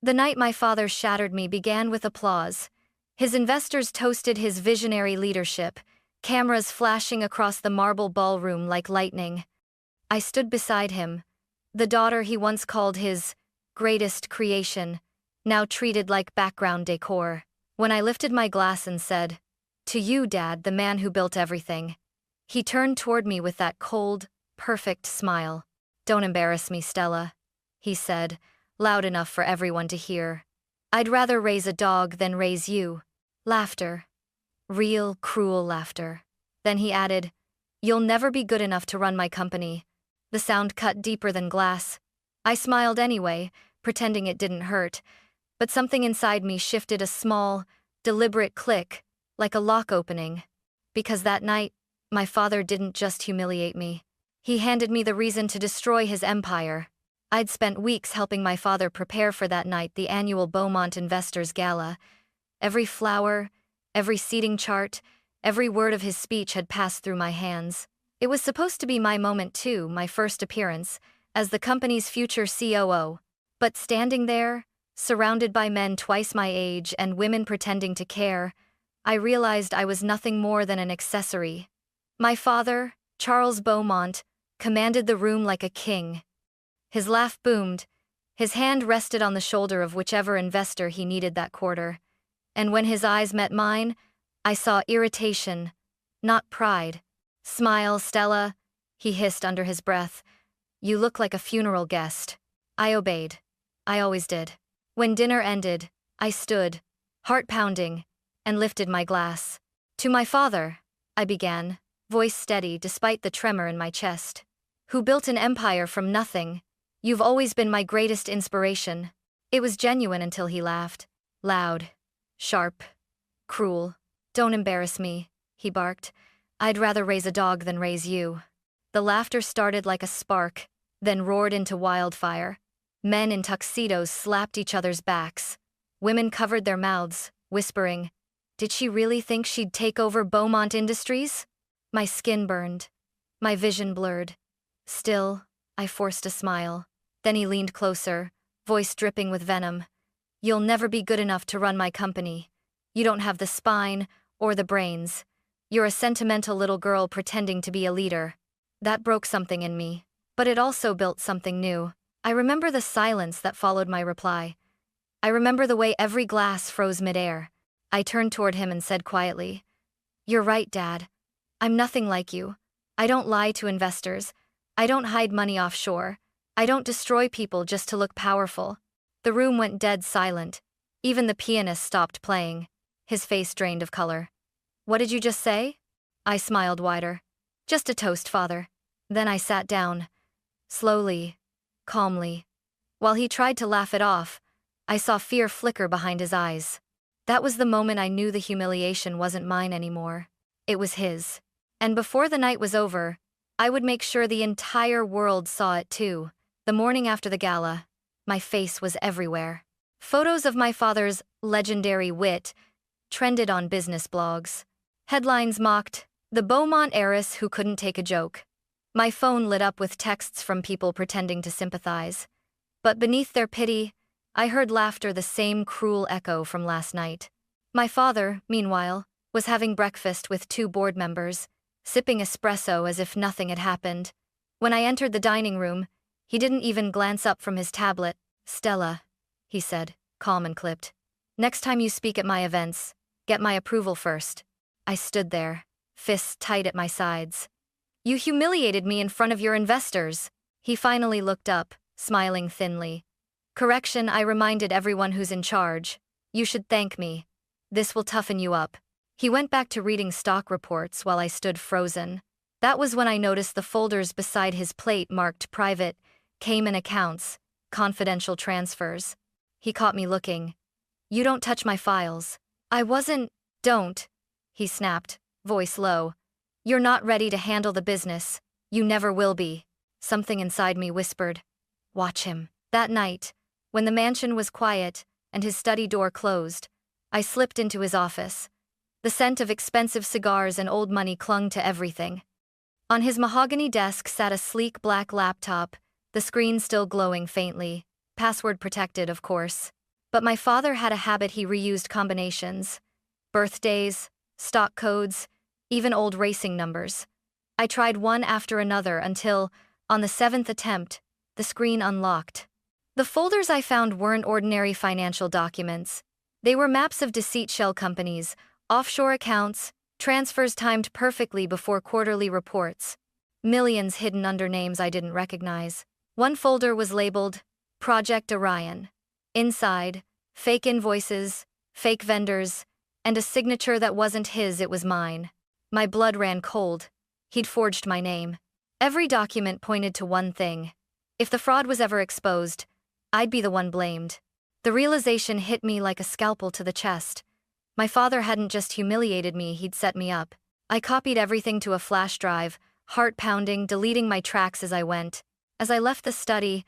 The night my father shattered me began with applause. His investors toasted his visionary leadership, cameras flashing across the marble ballroom like lightning. I stood beside him, the daughter he once called his greatest creation, now treated like background decor. When I lifted my glass and said, "To you, Dad, the man who built everything," he turned toward me with that cold, perfect smile. "Don't embarrass me, Stella," he said, loud enough for everyone to hear. "I'd rather raise a dog than raise you." Laughter. Real, cruel laughter. Then he added, "You'll never be good enough to run my company." The sound cut deeper than glass. I smiled anyway, pretending it didn't hurt, but something inside me shifted a small, deliberate click, like a lock opening. Because that night, my father didn't just humiliate me. He handed me the reason to destroy his empire. I'd spent weeks helping my father prepare for that night, the annual Beaumont Investors Gala. Every flower, every seating chart, every word of his speech had passed through my hands. It was supposed to be my moment too, my first appearance, as the company's future COO. But standing there, surrounded by men twice my age and women pretending to care, I realized I was nothing more than an accessory. My father, Charles Beaumont, commanded the room like a king. His laugh boomed. His hand rested on the shoulder of whichever investor he needed that quarter. And when his eyes met mine, I saw irritation, not pride. "Smile, Stella," he hissed under his breath. "You look like a funeral guest." I obeyed. I always did. When dinner ended, I stood, heart pounding, and lifted my glass. "To my father," I began, voice steady despite the tremor in my chest. "Who built an empire from nothing. You've always been my greatest inspiration." It was genuine until he laughed. Loud, sharp, cruel. "Don't embarrass me," he barked. "I'd rather raise a dog than raise you." The laughter started like a spark, then roared into wildfire. Men in tuxedos slapped each other's backs. Women covered their mouths, whispering, "Did she really think she'd take over Beaumont Industries?" My skin burned. My vision blurred. Still, I forced a smile. Then he leaned closer, voice dripping with venom. "You'll never be good enough to run my company. You don't have the spine or the brains. You're a sentimental little girl pretending to be a leader." That broke something in me, but it also built something new. I remember the silence that followed my reply. I remember the way every glass froze midair. I turned toward him and said quietly, "You're right, Dad. I'm nothing like you. I don't lie to investors. I don't hide money offshore. I don't destroy people just to look powerful." The room went dead silent. Even the pianist stopped playing. His face drained of color. "What did you just say?" I smiled wider. "Just a toast, Father." Then I sat down. Slowly, calmly. While he tried to laugh it off, I saw fear flicker behind his eyes. That was the moment I knew the humiliation wasn't mine anymore. It was his. And before the night was over, I would make sure the entire world saw it too. The morning after the gala, my face was everywhere. Photos of my father's legendary wit trended on business blogs. Headlines mocked, "The Beaumont heiress who couldn't take a joke." My phone lit up with texts from people pretending to sympathize. But beneath their pity, I heard laughter, the same cruel echo from last night. My father, meanwhile, was having breakfast with two board members, sipping espresso as if nothing had happened. When I entered the dining room, he didn't even glance up from his tablet. "Stella," he said, calm and clipped. "Next time you speak at my events, get my approval first." I stood there, fists tight at my sides. "You humiliated me in front of your investors." He finally looked up, smiling thinly. "Correction," I reminded everyone who's in charge. "You should thank me. This will toughen you up." He went back to reading stock reports while I stood frozen. That was when I noticed the folders beside his plate marked private, Cayman accounts, confidential transfers. He caught me looking. "You don't touch my files." I wasn't. "Don't," he snapped, voice low. "You're not ready to handle the business. You never will be." Something inside me whispered, "Watch him." That night, when the mansion was quiet and his study door closed, I slipped into his office. The scent of expensive cigars and old money clung to everything. On his mahogany desk sat a sleek black laptop, the screen still glowing faintly, password protected, of course. But my father had a habit: he reused combinations. Birthdays, stock codes, even old racing numbers. I tried one after another until, on the seventh attempt, the screen unlocked. The folders I found weren't ordinary financial documents. They were maps of deceit shell companies, offshore accounts, transfers timed perfectly before quarterly reports. Millions hidden under names I didn't recognize. One folder was labeled Project Orion. Inside, fake invoices, fake vendors, and a signature that wasn't his, it was mine. My blood ran cold. He'd forged my name. Every document pointed to one thing. If the fraud was ever exposed, I'd be the one blamed. The realization hit me like a scalpel to the chest. My father hadn't just humiliated me, he'd set me up. I copied everything to a flash drive, heart pounding, deleting my tracks as I went. As I left the study,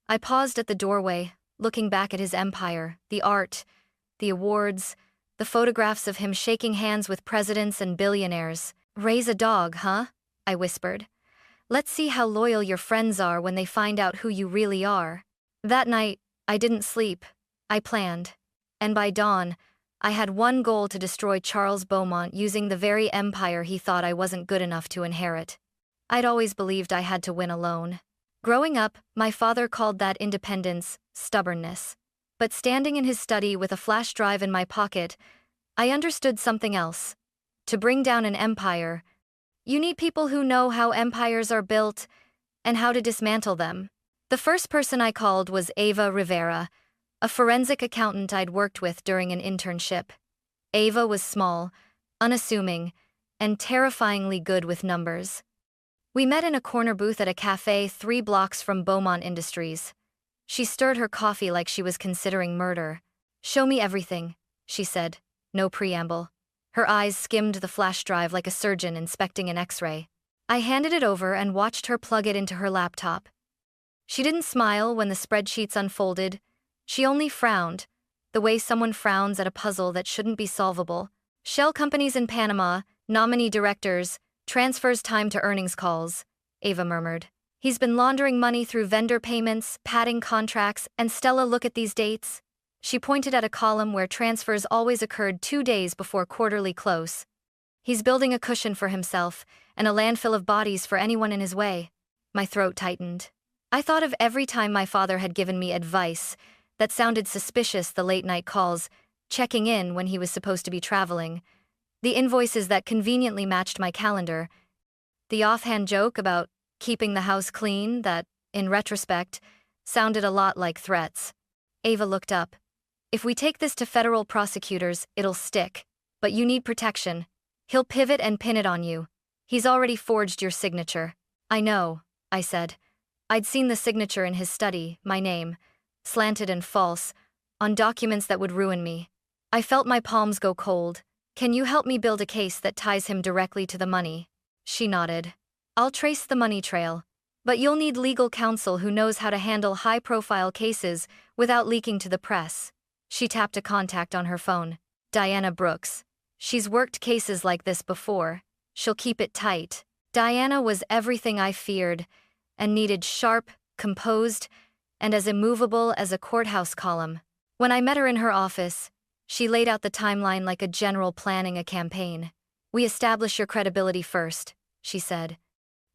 I paused at the doorway, looking back at his empire, the art, the awards, the photographs of him shaking hands with presidents and billionaires. "Raise a dog, huh?" I whispered. "Let's see how loyal your friends are when they find out who you really are." That night, I didn't sleep. I planned. And by dawn, I had one goal: to destroy Charles Beaumont using the very empire he thought I wasn't good enough to inherit. I'd always believed I had to win alone. Growing up, my father called that independence stubbornness. But standing in his study with a flash drive in my pocket, I understood something else. To bring down an empire, you need people who know how empires are built and how to dismantle them. The first person I called was Ava Rivera, a forensic accountant I'd worked with during an internship. Ava was small, unassuming, and terrifyingly good with numbers. We met in a corner booth at a cafe 3 blocks from Beaumont Industries. She stirred her coffee like she was considering murder. "Show me everything," she said, no preamble. Her eyes skimmed the flash drive like a surgeon inspecting an X-ray. I handed it over and watched her plug it into her laptop. She didn't smile when the spreadsheets unfolded. She only frowned, the way someone frowns at a puzzle that shouldn't be solvable. "Shell companies in Panama, nominee directors, transfers timed to earnings calls," Ava murmured. "He's been laundering money through vendor payments, padding contracts, and Stella, look at these dates." She pointed at a column where transfers always occurred 2 days before quarterly close. "He's building a cushion for himself, and a landfill of bodies for anyone in his way." My throat tightened. I thought of every time my father had given me advice that sounded suspicious: the late-night calls, checking in when he was supposed to be traveling, the invoices that conveniently matched my calendar, the offhand joke about keeping the house clean that, in retrospect, sounded a lot like threats. Ava looked up. "If we take this to federal prosecutors, it'll stick. But you need protection. He'll pivot and pin it on you. He's already forged your signature." "I know," I said. I'd seen the signature in his study, my name, slanted and false, on documents that would ruin me. I felt my palms go cold. "Can you help me build a case that ties him directly to the money?" She nodded. "I'll trace the money trail. But you'll need legal counsel who knows how to handle high-profile cases without leaking to the press." She tapped a contact on her phone. "Diana Brooks. She's worked cases like this before. She'll keep it tight." Diana was everything I feared, and needed: sharp, composed, and as immovable as a courthouse column. When I met her in her office, she laid out the timeline like a general planning a campaign. "We establish your credibility first," she said.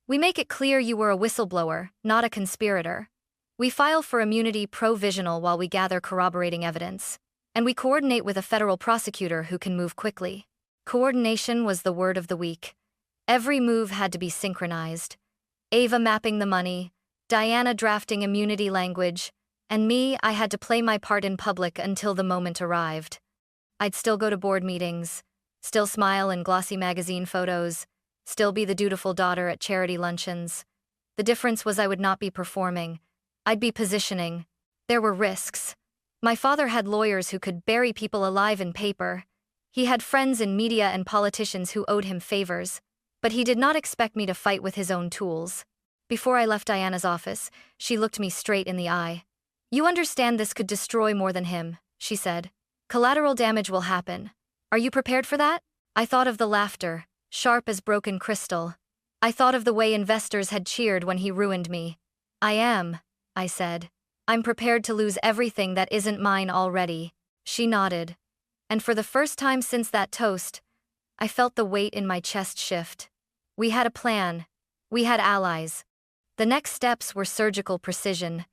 "We make it clear you were a whistleblower, not a conspirator. We file for immunity provisional while we gather corroborating evidence. And we coordinate with a federal prosecutor who can move quickly." Coordination was the word of the week. Every move had to be synchronized. Ava mapping the money, Diana drafting immunity language, and me, I had to play my part in public until the moment arrived. I'd still go to board meetings, still smile in glossy magazine photos, still be the dutiful daughter at charity luncheons. The difference was I would not be performing. I'd be positioning. There were risks. My father had lawyers who could bury people alive in paper. He had friends in media and politicians who owed him favors. But he did not expect me to fight with his own tools. Before I left Diana's office, she looked me straight in the eye. "You understand this could destroy more than him," she said. "Collateral damage will happen. Are you prepared for that?" I thought of the laughter, sharp as broken crystal. I thought of the way investors had cheered when he ruined me. "I am," I said. I'm prepared to lose everything that isn't mine already. She nodded. And for the first time since that toast, I felt the weight in my chest shift. We had a plan. We had allies. The next steps were surgical precision.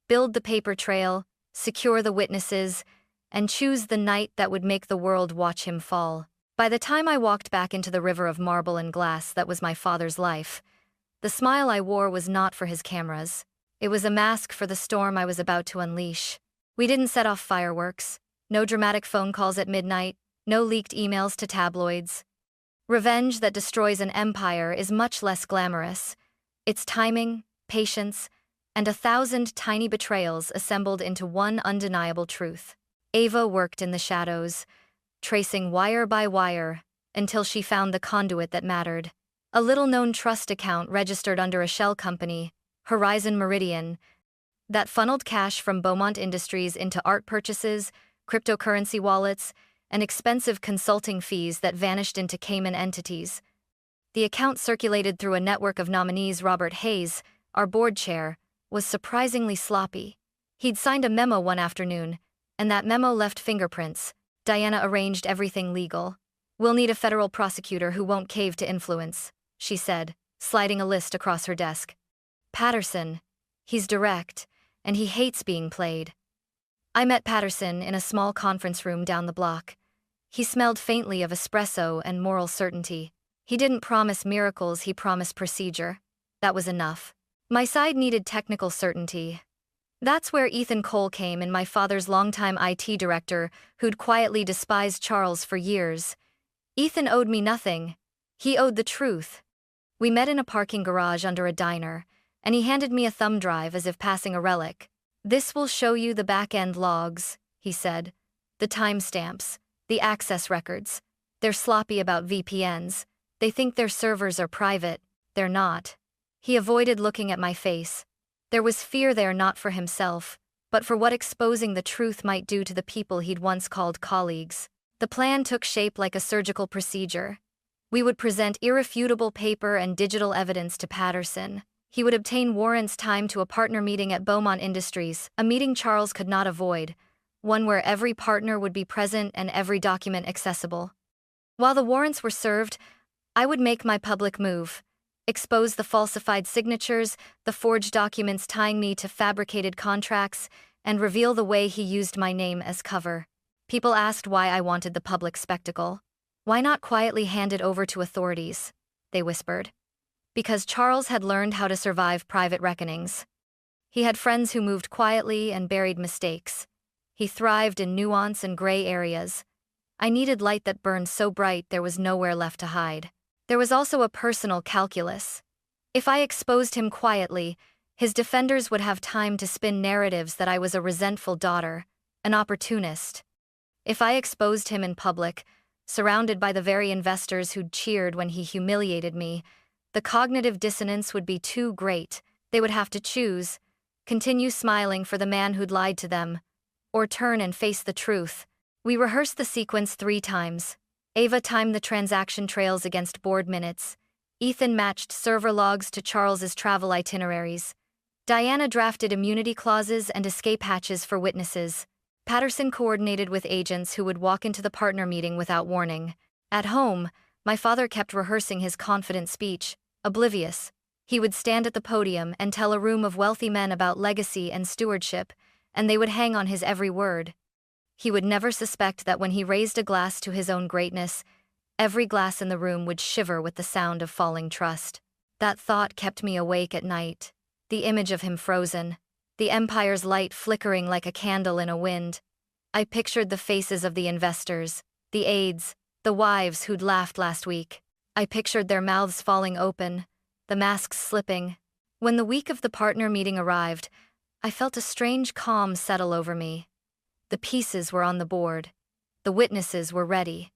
Build the paper trail, secure the witnesses, and choose the night that would make the world watch him fall. By the time I walked back into the river of marble and glass that was my father's life, the smile I wore was not for his cameras. It was a mask for the storm I was about to unleash. We didn't set off fireworks. No dramatic phone calls at midnight. No leaked emails to tabloids. Revenge that destroys an empire is much less glamorous. It's timing, patience, and 1,000 tiny betrayals assembled into one undeniable truth. Ava worked in the shadows, tracing wire by wire, until she found the conduit that mattered. A little-known trust account registered under a shell company, Horizon Meridian, that funneled cash from Beaumont Industries into art purchases, cryptocurrency wallets, and expensive consulting fees that vanished into Cayman entities. The account circulated through a network of nominees. Robert Hayes, our board chair, was surprisingly sloppy. He'd signed a memo one afternoon, and that memo left fingerprints. Diana arranged everything legal. We'll need a federal prosecutor who won't cave to influence, she said, sliding a list across her desk. Patterson. He's direct, and he hates being played. I met Patterson in a small conference room down the block. He smelled faintly of espresso and moral certainty. He didn't promise miracles, he promised procedure. That was enough. My side needed technical certainty. That's where Ethan Cole came in, my father's longtime IT director who'd quietly despised Charles for years. Ethan owed me nothing. He owed the truth. We met in a parking garage under a diner, and he handed me a thumb drive as if passing a relic. This will show you the back-end logs, he said. The timestamps, the access records. They're sloppy about VPNs. They think their servers are private. They're not. He avoided looking at my face. There was fear there, not for himself, but for what exposing the truth might do to the people he'd once called colleagues. The plan took shape like a surgical procedure. We would present irrefutable paper and digital evidence to Patterson. He would obtain warrants timed to a partner meeting at Beaumont Industries, a meeting Charles could not avoid, one where every partner would be present and every document accessible. While the warrants were served, I would make my public move, expose the falsified signatures, the forged documents tying me to fabricated contracts, and reveal the way he used my name as cover. People asked why I wanted the public spectacle. Why not quietly hand it over to authorities? They whispered. Because Charles had learned how to survive private reckonings. He had friends who moved quietly and buried mistakes. He thrived in nuance and gray areas. I needed light that burned so bright there was nowhere left to hide. There was also a personal calculus. If I exposed him quietly, his defenders would have time to spin narratives that I was a resentful daughter, an opportunist. If I exposed him in public, surrounded by the very investors who'd cheered when he humiliated me, the cognitive dissonance would be too great. They would have to choose, continue smiling for the man who'd lied to them, or turn and face the truth. We rehearsed the sequence 3 times. Ava timed the transaction trails against board minutes. Ethan matched server logs to Charles's travel itineraries. Diana drafted immunity clauses and escape hatches for witnesses. Patterson coordinated with agents who would walk into the partner meeting without warning. At home, my father kept rehearsing his confident speech. Oblivious, he would stand at the podium and tell a room of wealthy men about legacy and stewardship, and they would hang on his every word. He would never suspect that when he raised a glass to his own greatness, every glass in the room would shiver with the sound of falling trust. That thought kept me awake at night. The image of him frozen, the empire's light flickering like a candle in a wind. I pictured the faces of the investors, the aides, the wives who'd laughed last week. I pictured their mouths falling open, the masks slipping. When the week of the partner meeting arrived, I felt a strange calm settle over me. The pieces were on the board. The witnesses were ready.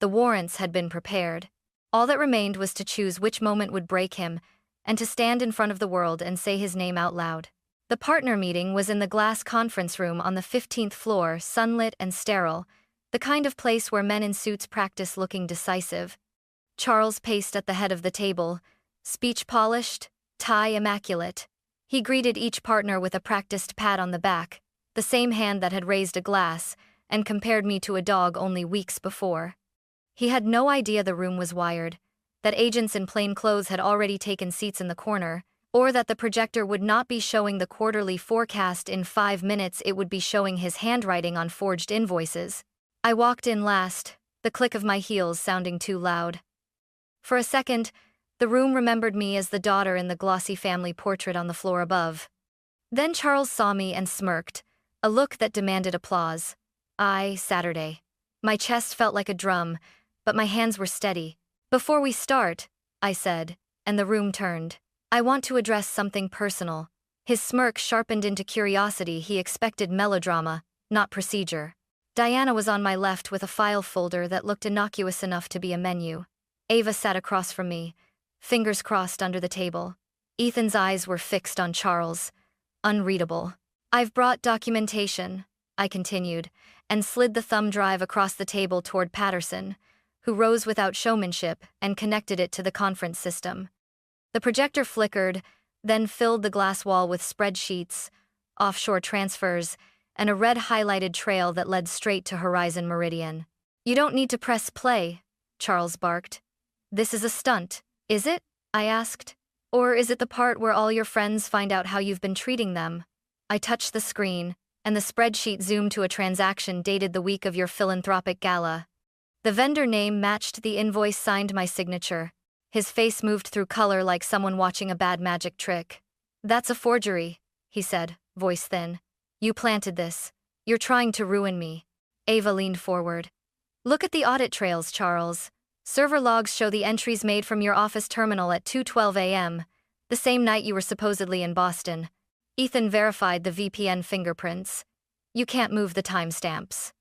The warrants had been prepared. All that remained was to choose which moment would break him, and to stand in front of the world and say his name out loud. The partner meeting was in the glass conference room on the 15th floor, sunlit and sterile, the kind of place where men in suits practice looking decisive. Charles paced at the head of the table, speech polished, tie immaculate. He greeted each partner with a practiced pat on the back, the same hand that had raised a glass, and compared me to a dog only weeks before. He had no idea the room was wired, that agents in plain clothes had already taken seats in the corner, or that the projector would not be showing the quarterly forecast in 5 minutes, it would be showing his handwriting on forged invoices. I walked in last, the click of my heels sounding too loud. For a second, the room remembered me as the daughter in the glossy family portrait on the floor above. Then Charles saw me and smirked, a look that demanded applause. Saturday. My chest felt like a drum, but my hands were steady. Before we start, I said, and the room turned. I want to address something personal. His smirk sharpened into curiosity. He expected melodrama, not procedure. Diana was on my left with a file folder that looked innocuous enough to be a menu. Ava sat across from me, fingers crossed under the table. Ethan's eyes were fixed on Charles. Unreadable. I've brought documentation, I continued, and slid the thumb drive across the table toward Patterson, who rose without showmanship and connected it to the conference system. The projector flickered, then filled the glass wall with spreadsheets, offshore transfers, and a red highlighted trail that led straight to Horizon Meridian. You don't need to press play, Charles barked. This is a stunt, is it? I asked. Or is it the part where all your friends find out how you've been treating them? I touched the screen, and the spreadsheet zoomed to a transaction dated the week of your philanthropic gala. The vendor name matched the invoice, signed my signature. His face moved through color like someone watching a bad magic trick. That's a forgery, he said, voice thin. You planted this. You're trying to ruin me. Ava leaned forward. Look at the audit trails, Charles. Server logs show the entries made from your office terminal at 2:12 a.m., the same night you were supposedly in Boston. Ethan verified the VPN fingerprints. You can't move the timestamps.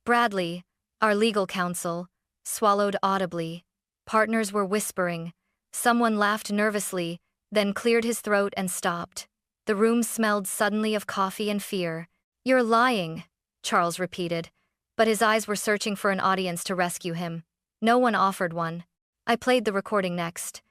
Bradley, our legal counsel, swallowed audibly. Partners were whispering. Someone laughed nervously, then cleared his throat and stopped. The room smelled suddenly of coffee and fear. You're lying, Charles repeated, but his eyes were searching for an audience to rescue him. No one offered one. I played the recording next.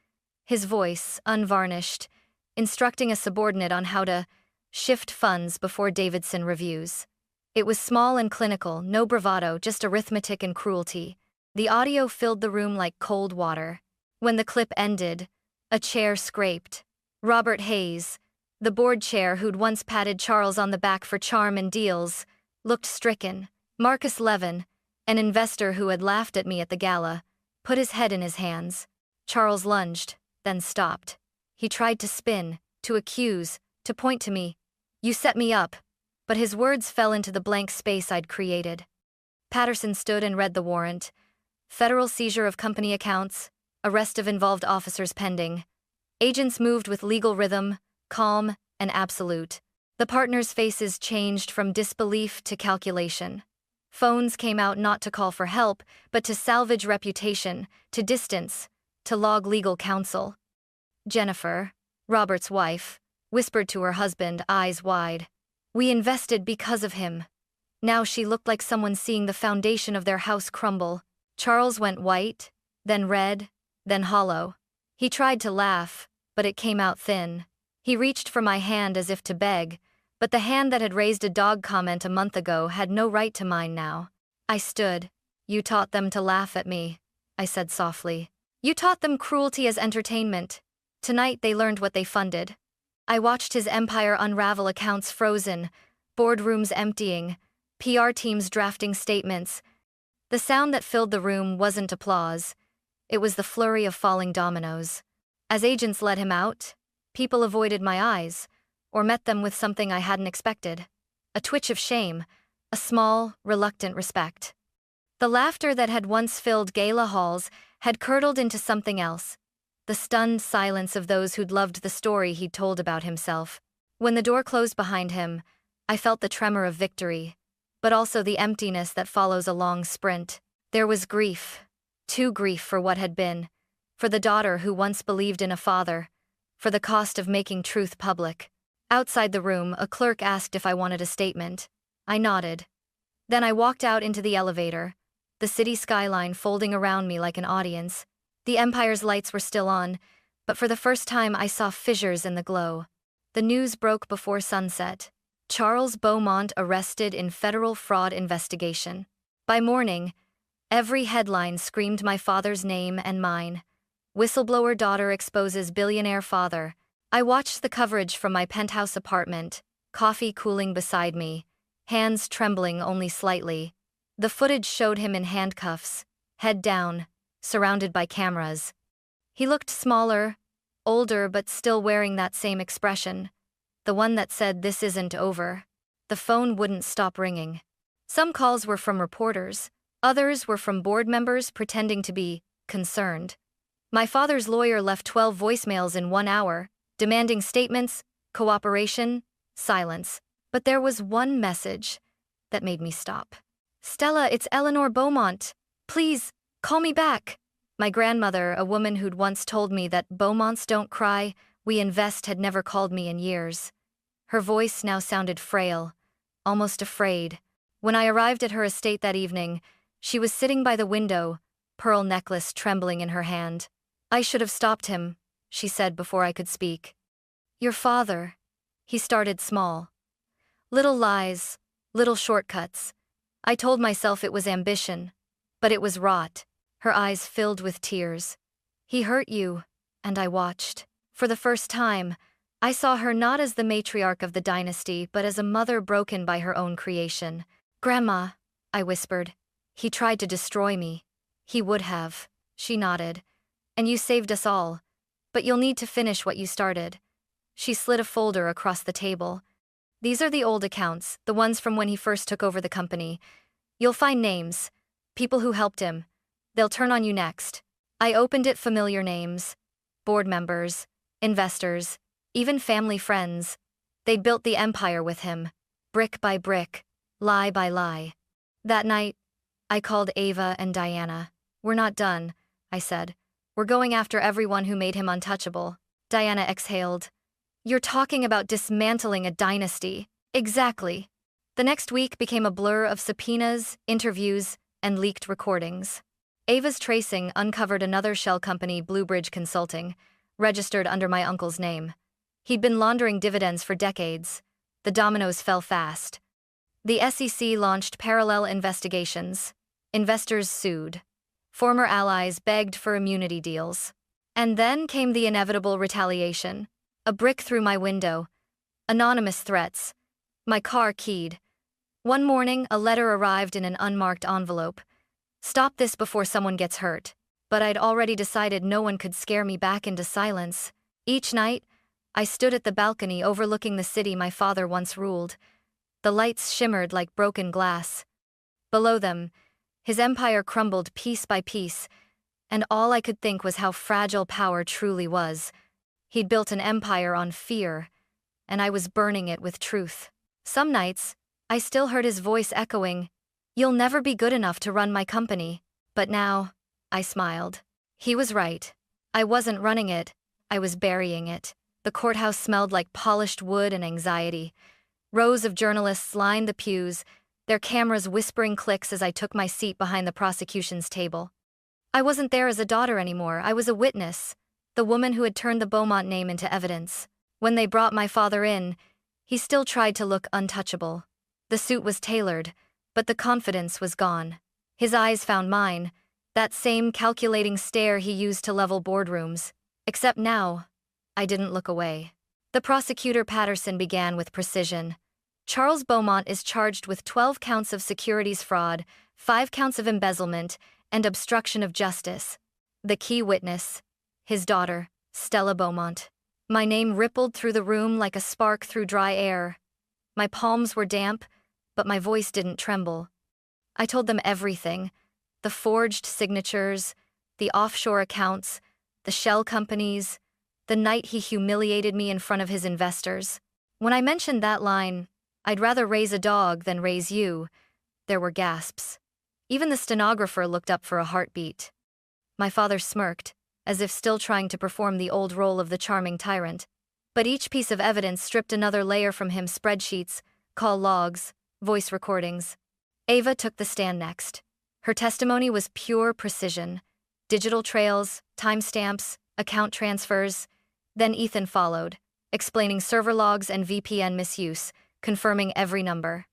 His voice, unvarnished, instructing a subordinate on how to shift funds before Davidson reviews. It was small and clinical, no bravado, just arithmetic and cruelty. The audio filled the room like cold water. When the clip ended, a chair scraped. Robert Hayes, the board chair who'd once patted Charles on the back for charm and deals, looked stricken. Marcus Levin, an investor who had laughed at me at the gala, put his head in his hands. Charles lunged, then stopped. He tried to spin, to accuse, to point to me. You set me up. But his words fell into the blank space I'd created. Patterson stood and read the warrant. Federal seizure of company accounts, arrest of involved officers pending. Agents moved with legal rhythm, calm, and absolute. The partners' faces changed from disbelief to calculation. Phones came out not to call for help, but to salvage reputation, to distance, to log legal counsel. Jennifer, Robert's wife, whispered to her husband, eyes wide. We invested because of him. Now she looked like someone seeing the foundation of their house crumble. Charles went white, then red, then hollow. He tried to laugh, but it came out thin. He reached for my hand as if to beg, but the hand that had raised a dog comment a month ago had no right to mine now. I stood. You taught them to laugh at me, I said softly. You taught them cruelty as entertainment. Tonight they learned what they funded. I watched his empire unravel, accounts frozen, boardrooms emptying, PR teams drafting statements. The sound that filled the room wasn't applause. It was the flurry of falling dominoes. As agents led him out, people avoided my eyes, or met them with something I hadn't expected. A twitch of shame, a small, reluctant respect. The laughter that had once filled gala halls had curdled into something else. The stunned silence of those who'd loved the story he'd told about himself. When the door closed behind him, I felt the tremor of victory, but also the emptiness that follows a long sprint. There was grief, too grief for what had been, for the daughter who once believed in a father, for the cost of making truth public. Outside the room, a clerk asked if I wanted a statement. I nodded. Then I walked out into the elevator, the city skyline folding around me like an audience. The Empire's lights were still on, but for the first time I saw fissures in the glow. The news broke before sunset. Charles Beaumont arrested in federal fraud investigation. By morning, every headline screamed my father's name and mine. Whistleblower daughter exposes billionaire father. I watched the coverage from my penthouse apartment, coffee cooling beside me, hands trembling only slightly. The footage showed him in handcuffs, head down, surrounded by cameras. He looked smaller, older, but still wearing that same expression, the one that said this isn't over. The phone wouldn't stop ringing. Some calls were from reporters, others were from board members pretending to be concerned. My father's lawyer left 12 voicemails in 1 hour, demanding statements, cooperation, silence. But there was one message that made me stop. "Stella, it's Eleanor Beaumont. Please, call me back." My grandmother, a woman who'd once told me that Beaumonts don't cry, we invest, had never called me in years. Her voice now sounded frail, almost afraid. When I arrived at her estate that evening, she was sitting by the window, pearl necklace trembling in her hand. "I should have stopped him," she said before I could speak. "Your father." He started small. Little lies, little shortcuts. I told myself it was ambition, but it was rot. Her eyes filled with tears. "He hurt you," and I watched. For the first time, I saw her not as the matriarch of the dynasty, but as a mother broken by her own creation. "Grandma," I whispered, "he tried to destroy me." "He would have," she nodded. "And you saved us all. But you'll need to finish what you started." She slid a folder across the table. "These are the old accounts, the ones from when he first took over the company. You'll find names, people who helped him. They'll turn on you next." I opened it, familiar names. Board members, investors, even family friends. They'd built the empire with him, brick by brick, lie by lie. That night, I called Ava and Diana. "We're not done," I said. "We're going after everyone who made him untouchable." Diana exhaled. "You're talking about dismantling a dynasty." "Exactly." The next week became a blur of subpoenas, interviews, and leaked recordings. Ava's tracing uncovered another shell company, Bluebridge Consulting, registered under my uncle's name. He'd been laundering dividends for decades. The dominoes fell fast. The SEC launched parallel investigations. Investors sued. Former allies begged for immunity deals. And then came the inevitable retaliation. A brick through my window. Anonymous threats. My car keyed. One morning, a letter arrived in an unmarked envelope. "Stop this before someone gets hurt." But I'd already decided no one could scare me back into silence. Each night, I stood at the balcony overlooking the city my father once ruled. The lights shimmered like broken glass. Below them, his empire crumbled piece by piece, and all I could think was how fragile power truly was. He'd built an empire on fear, and I was burning it with truth. Some nights, I still heard his voice echoing, "You'll never be good enough to run my company." But now, I smiled. He was right. I wasn't running it, I was burying it. The courthouse smelled like polished wood and anxiety. Rows of journalists lined the pews, their cameras whispering clicks as I took my seat behind the prosecution's table. I wasn't there as a daughter anymore, I was a witness, the woman who had turned the Beaumont name into evidence. When they brought my father in, he still tried to look untouchable. The suit was tailored, but the confidence was gone. His eyes found mine, that same calculating stare he used to level boardrooms. Except now, I didn't look away. The prosecutor Patterson began with precision. "Charles Beaumont is charged with 12 counts of securities fraud, 5 counts of embezzlement, and obstruction of justice. The key witness, his daughter, Stella Beaumont." My name rippled through the room like a spark through dry air. My palms were damp, but my voice didn't tremble. I told them everything. The forged signatures, the offshore accounts, the shell companies, the night he humiliated me in front of his investors. When I mentioned that line, "I'd rather raise a dog than raise you," there were gasps. Even the stenographer looked up for a heartbeat. My father smirked, as if still trying to perform the old role of the charming tyrant. But each piece of evidence stripped another layer from him: spreadsheets, call logs, voice recordings. Ava took the stand next. Her testimony was pure precision. Digital trails, timestamps, account transfers. Then Ethan followed, explaining server logs and VPN misuse, confirming every number.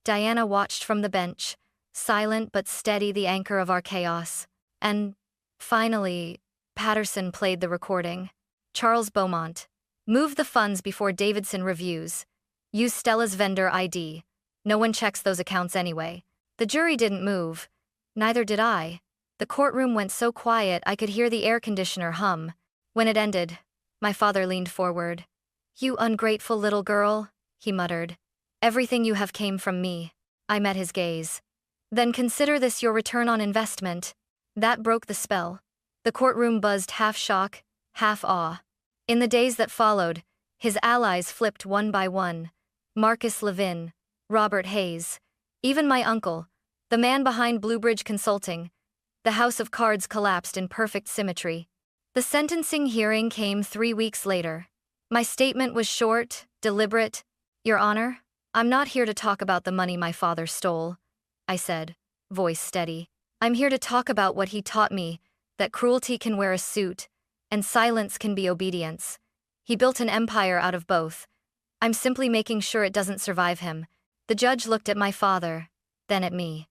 Diana watched from the bench, silent but steady, the anchor of our chaos. And, finally, Patterson played the recording. Charles Beaumont. Move the funds before Davidson reviews. Use Stella's vendor ID. No one checks those accounts anyway. The jury didn't move. Neither did I. The courtroom went so quiet I could hear the air conditioner hum. When it ended, my father leaned forward. "You ungrateful little girl," he muttered. "Everything you have came from me." I met his gaze. "Then consider this your return on investment." That broke the spell. The courtroom buzzed, half shock, half awe. In the days that followed, his allies flipped one by one. Marcus Levin, Robert Hayes, even my uncle, the man behind Bluebridge Consulting. The house of cards collapsed in perfect symmetry. The sentencing hearing came 3 weeks later. My statement was short, deliberate. "Your Honor, I'm not here to talk about the money my father stole," I said, voice steady. "I'm here to talk about what he taught me, that cruelty can wear a suit, and silence can be obedience. He built an empire out of both. I'm simply making sure it doesn't survive him." The judge looked at my father, then at me.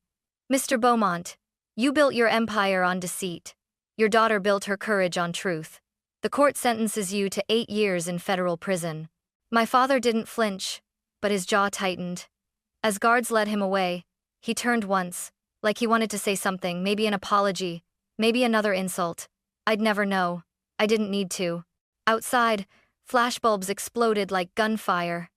"Mr. Beaumont, you built your empire on deceit. Your daughter built her courage on truth. The court sentences you to 8 years in federal prison." My father didn't flinch, but his jaw tightened. As guards led him away, he turned once, like he wanted to say something, maybe an apology, maybe another insult. I'd never know. I didn't need to. Outside, flashbulbs exploded like gunfire.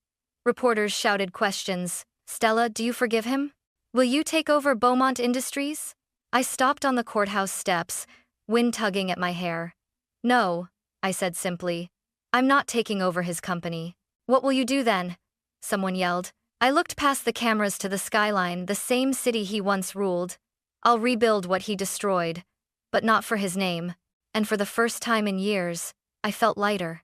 Reporters shouted questions. "Stella, do you forgive him? Will you take over Beaumont Industries?" I stopped on the courthouse steps, wind tugging at my hair. "No," I said simply. "I'm not taking over his company." "What will you do then?" someone yelled. I looked past the cameras to the skyline, the same city he once ruled. "I'll rebuild what he destroyed, but not for his name." And for the first time in years, I felt lighter.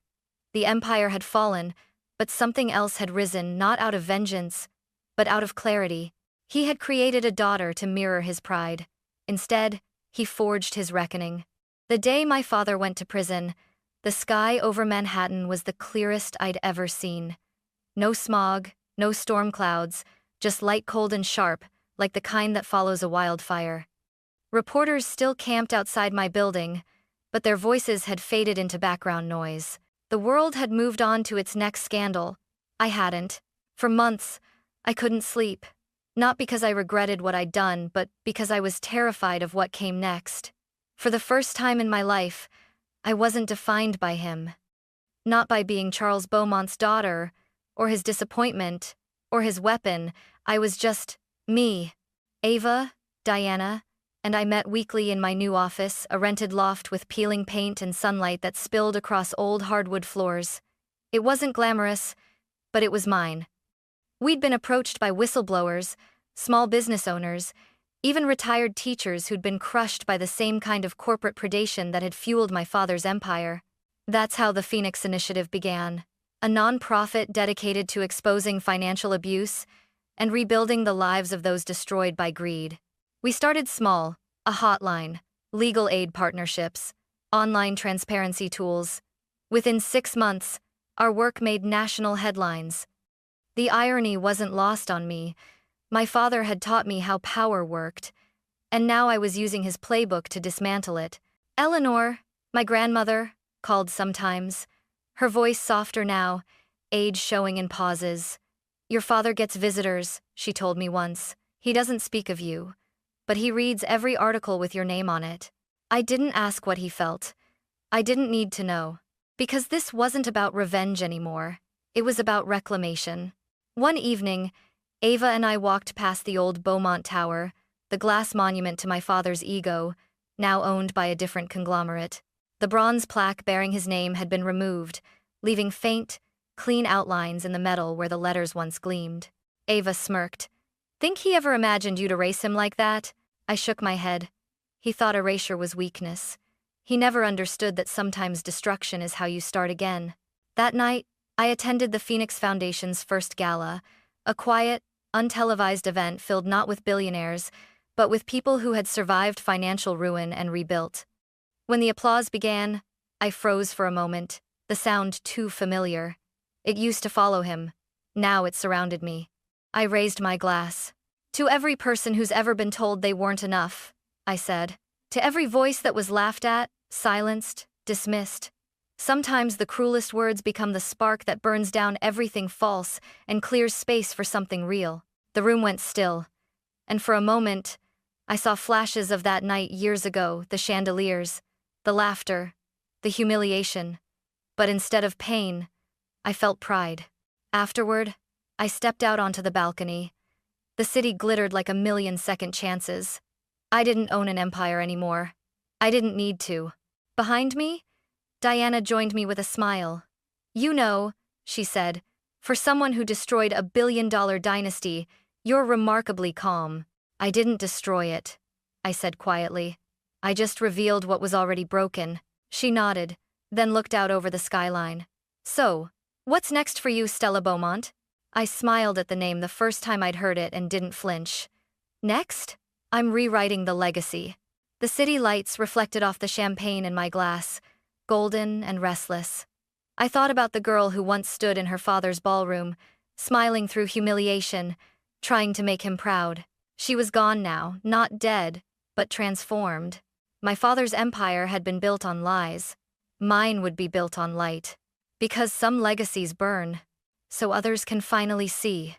The empire had fallen, but something else had risen, not out of vengeance, but out of clarity. He had created a daughter to mirror his pride. Instead, he forged his reckoning. The day my father went to prison, the sky over Manhattan was the clearest I'd ever seen. No smog, no storm clouds, just light, cold and sharp, like the kind that follows a wildfire. Reporters still camped outside my building, but their voices had faded into background noise. The world had moved on to its next scandal. I hadn't. For months, I couldn't sleep. Not because I regretted what I'd done, but because I was terrified of what came next. For the first time in my life, I wasn't defined by him. Not by being Charles Beaumont's daughter, or his disappointment, or his weapon. I was just me. Ava, Diana, and I met weekly in my new office, a rented loft with peeling paint and sunlight that spilled across old hardwood floors. It wasn't glamorous, but it was mine. We'd been approached by whistleblowers, small business owners, even retired teachers who'd been crushed by the same kind of corporate predation that had fueled my father's empire. That's how the Phoenix Initiative began, a nonprofit dedicated to exposing financial abuse and rebuilding the lives of those destroyed by greed. We started small, a hotline, legal aid partnerships, online transparency tools. Within 6 months, our work made national headlines. The irony wasn't lost on me. My father had taught me how power worked, and now I was using his playbook to dismantle it. Eleanor, my grandmother, called sometimes, her voice softer now, age showing in pauses. "Your father gets visitors," she told me once. "He doesn't speak of you, but he reads every article with your name on it." I didn't ask what he felt. I didn't need to know. Because this wasn't about revenge anymore. It was about reclamation. One evening, Ava and I walked past the old Beaumont Tower, the glass monument to my father's ego, now owned by a different conglomerate. The bronze plaque bearing his name had been removed, leaving faint, clean outlines in the metal where the letters once gleamed. Ava smirked. "Think he ever imagined you'd erase him like that?" I shook my head. He thought erasure was weakness. He never understood that sometimes destruction is how you start again. That night, I attended the Phoenix Foundation's first gala, a quiet, untelevised event filled not with billionaires, but with people who had survived financial ruin and rebuilt. When the applause began, I froze for a moment. the sound too familiar. It used to follow him. Now it surrounded me. I raised my glass. To every person who's ever been told they weren't enough, I said. To every voice that was laughed at, silenced, dismissed. Sometimes the cruelest words become the spark that burns down everything false and clears space for something real. The room went still, and for a moment, I saw flashes of that night years ago, the chandeliers, the laughter, the humiliation. But instead of pain, I felt pride. Afterward, I stepped out onto the balcony. The city glittered like a million second chances. I didn't own an empire anymore. I didn't need to. Behind me, Diana joined me with a smile. You know, she said, for someone who destroyed a billion-dollar dynasty, you're remarkably calm. I didn't destroy it, I said quietly. I just revealed what was already broken. She nodded, then looked out over the skyline. So, what's next for you, Stella Beaumont? I smiled at the name the first time I'd heard it and didn't flinch. Next? I'm rewriting the legacy. The city lights reflected off the champagne in my glass, golden and restless. I thought about the girl who once stood in her father's ballroom, smiling through humiliation, trying to make him proud. She was gone now, not dead, but transformed. My father's empire had been built on lies. Mine would be built on light. Because some legacies burn, so others can finally see.